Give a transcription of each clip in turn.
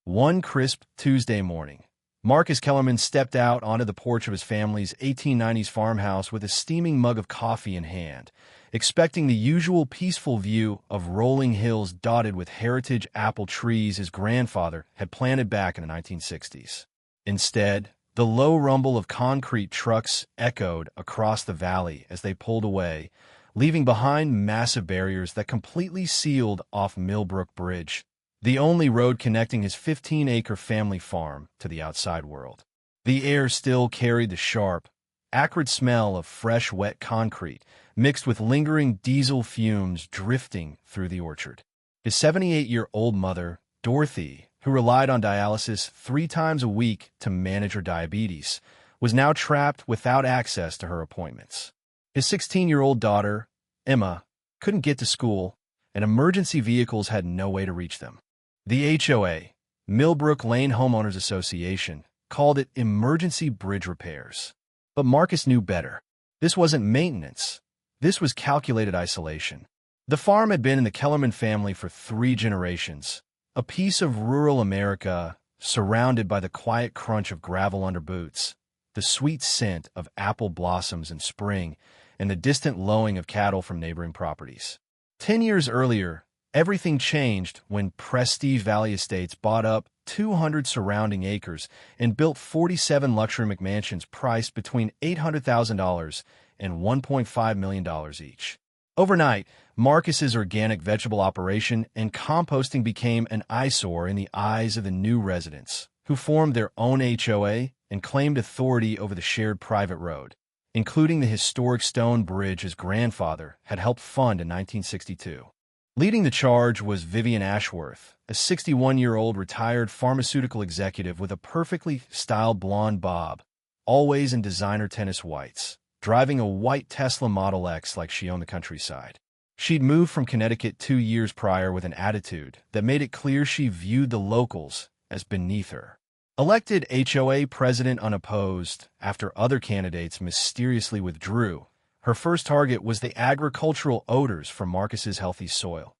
One crisp Tuesday morning, Marcus Kellerman stepped out onto the porch of his family's 1890s farmhouse with a steaming mug of coffee in hand, expecting the usual peaceful view of rolling hills dotted with heritage apple trees his grandfather had planted back in the 1960s. Instead, the low rumble of concrete trucks echoed across the valley as they pulled away, leaving behind massive barriers that completely sealed off Millbrook Bridge, the only road connecting his 15-acre family farm to the outside world. The air still carried the sharp, acrid smell of fresh, wet concrete, mixed with lingering diesel fumes drifting through the orchard. His 78-year-old mother, Dorothy, who relied on dialysis 3 times a week to manage her diabetes, was now trapped without access to her appointments. His 16-year-old daughter, Emma, couldn't get to school, and emergency vehicles had no way to reach them. The HOA, Millbrook Lane Homeowners Association, called it emergency bridge repairs. But Marcus knew better. This wasn't maintenance. This was calculated isolation. The farm had been in the Kellerman family for 3 generations, a piece of rural America surrounded by the quiet crunch of gravel under boots, the sweet scent of apple blossoms in spring, and the distant lowing of cattle from neighboring properties. 10 years earlier, everything changed when Prestige Valley Estates bought up 200 surrounding acres and built 47 luxury McMansions priced between $800,000 and $1.5 million each. Overnight, Marcus's organic vegetable operation and composting became an eyesore in the eyes of the new residents, who formed their own HOA and claimed authority over the shared private road, including the historic stone bridge his grandfather had helped fund in 1962. Leading the charge was Vivian Ashworth, a 61-year-old retired pharmaceutical executive with a perfectly styled blonde bob, always in designer tennis whites, driving a white Tesla Model X like she owned the countryside. She'd moved from Connecticut 2 years prior with an attitude that made it clear she viewed the locals as beneath her. Elected HOA president unopposed after other candidates mysteriously withdrew, her first target was the agricultural odors from Marcus's healthy soil.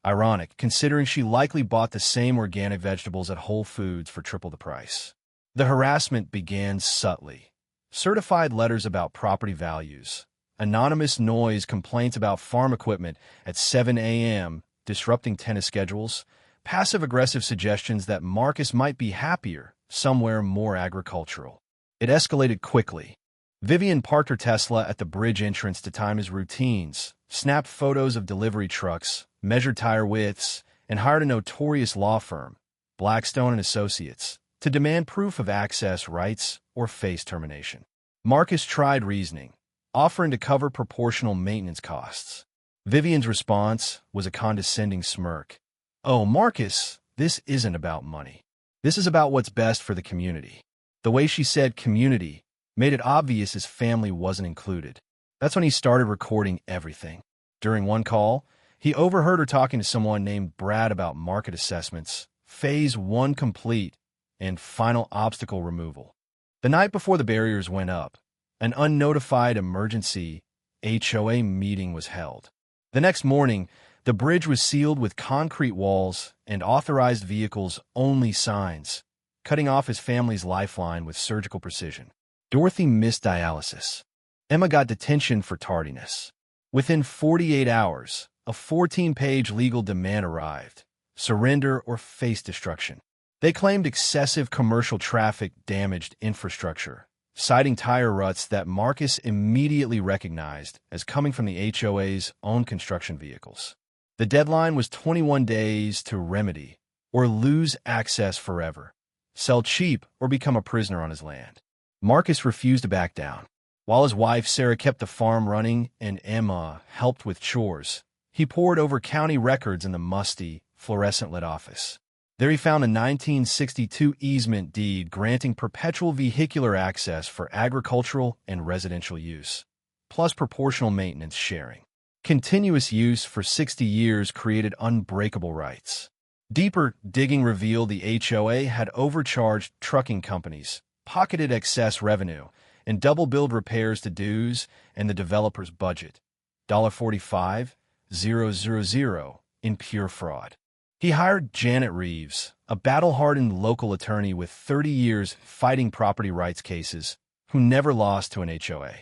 Ironic, considering she likely bought the same organic vegetables at Whole Foods for triple the price. The harassment began subtly. Certified letters about property values, anonymous noise complaints about farm equipment at 7 a.m., disrupting tennis schedules, passive-aggressive suggestions that Marcus might be happier somewhere more agricultural. It escalated quickly. Vivian parked her Tesla at the bridge entrance to time his routines, snapped photos of delivery trucks, measured tire widths, and hired a notorious law firm, Blackstone and Associates, to demand proof of access rights or face termination. Marcus tried reasoning, offering to cover proportional maintenance costs. Vivian's response was a condescending smirk. "Oh, Marcus, this isn't about money. This is about what's best for the community." The way she said community made it obvious his family wasn't included. That's when he started recording everything. During one call, he overheard her talking to someone named Brad about market assessments, Phase 1 complete, and final obstacle removal. The night before the barriers went up, an unnotified emergency HOA meeting was held. The next morning, the bridge was sealed with concrete walls and authorized vehicles only signs, cutting off his family's lifeline with surgical precision. Dorothy missed dialysis. Emma got detention for tardiness. Within 48 hours, a 14-page legal demand arrived: surrender or face destruction. They claimed excessive commercial traffic damaged infrastructure, citing tire ruts that Marcus immediately recognized as coming from the HOA's own construction vehicles. The deadline was 21 days to remedy or lose access forever, sell cheap or become a prisoner on his land. Marcus refused to back down. While his wife Sarah kept the farm running and Emma helped with chores, he pored over county records in the musty, fluorescent-lit office. There he found a 1962 easement deed granting perpetual vehicular access for agricultural and residential use, plus proportional maintenance sharing. Continuous use for 60 years created unbreakable rights. Deeper digging revealed the HOA had overcharged trucking companies, pocketed excess revenue, and double-billed repairs to dues and the developer's budget, $45,000 in pure fraud. He hired Janet Reeves, a battle-hardened local attorney with 30 years fighting property rights cases, who never lost to an HOA.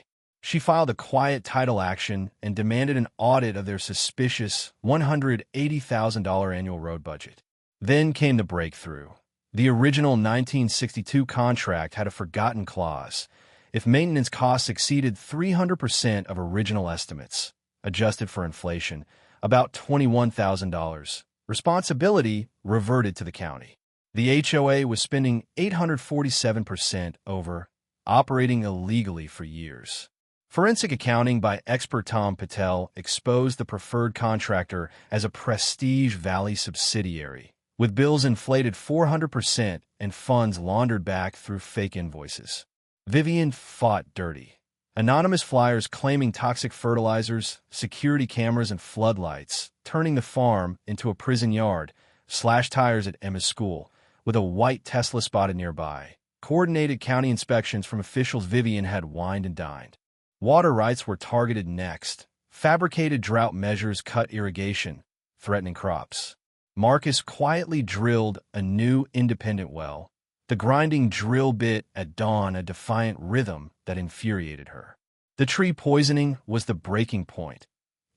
She filed a quiet title action and demanded an audit of their suspicious $180,000 annual road budget. Then came the breakthrough. The original 1962 contract had a forgotten clause. If maintenance costs exceeded 300% of original estimates, adjusted for inflation, about $21,000, responsibility reverted to the county. The HOA was spending 847% over, operating illegally for years. Forensic accounting by expert Tom Patel exposed the preferred contractor as a Prestige Valley subsidiary, with bills inflated 400% and funds laundered back through fake invoices. Vivian fought dirty. Anonymous flyers claiming toxic fertilizers, security cameras, and floodlights, turning the farm into a prison yard, slashed tires at Emma's school, with a white Tesla spotted nearby. Coordinated county inspections from officials Vivian had wined and dined. Water rights were targeted next. Fabricated drought measures cut irrigation, threatening crops. Marcus quietly drilled a new independent well, the grinding drill bit at dawn a defiant rhythm that infuriated her. The tree poisoning was the breaking point.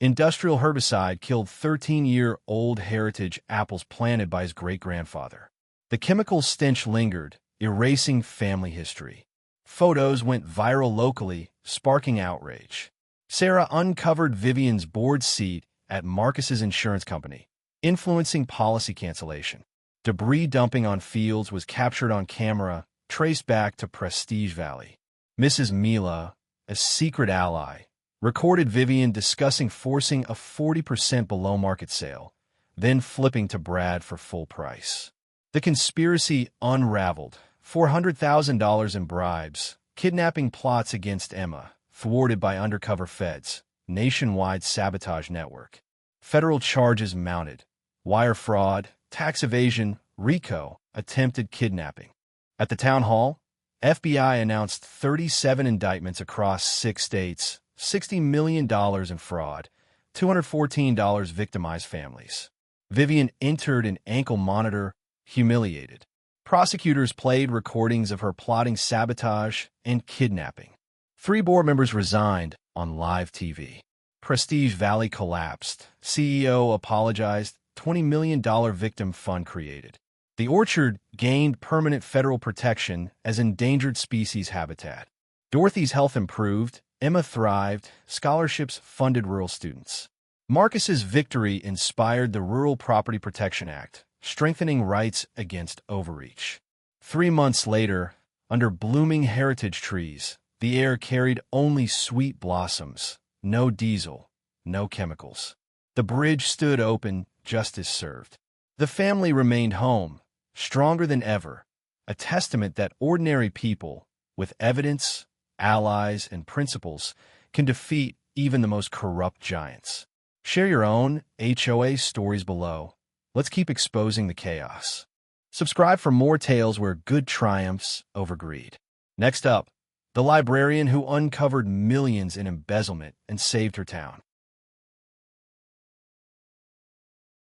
Industrial herbicide killed 13-year-old heritage apples planted by his great-grandfather. The chemical stench lingered, erasing family history. Photos went viral locally, sparking outrage. Sarah uncovered Vivian's board seat at Marcus's insurance company, influencing policy cancellation. Debris dumping on fields was captured on camera, traced back to Prestige Valley. Mrs. Mila, a secret ally, recorded Vivian discussing forcing a 40% below-market sale, then flipping to Brad for full price. The conspiracy unraveled. $400,000 in bribes, kidnapping plots against Emma, thwarted by undercover feds, nationwide sabotage network. Federal charges mounted. Wire fraud, tax evasion, RICO, attempted kidnapping. At the town hall, FBI announced 37 indictments across 6 states, $60 million in fraud, $214 victimized families. Vivian entered an ankle monitor, humiliated. Prosecutors played recordings of her plotting sabotage and kidnapping. 3 board members resigned on live TV. Prestige Valley collapsed. CEO apologized. $20 million victim fund created. The orchard gained permanent federal protection as endangered species habitat. Dorothy's health improved. Emma thrived. Scholarships funded rural students. Marcus's victory inspired the Rural Property Protection Act, strengthening rights against overreach. 3 months later, under blooming heritage trees, the air carried only sweet blossoms, no diesel, no chemicals. The bridge stood open, justice served. The family remained home, stronger than ever, a testament that ordinary people, with evidence, allies, and principles, can defeat even the most corrupt giants. Share your own HOA stories below. Let's keep exposing the chaos. Subscribe for more tales where good triumphs over greed. Next up, the librarian who uncovered millions in embezzlement and saved her town.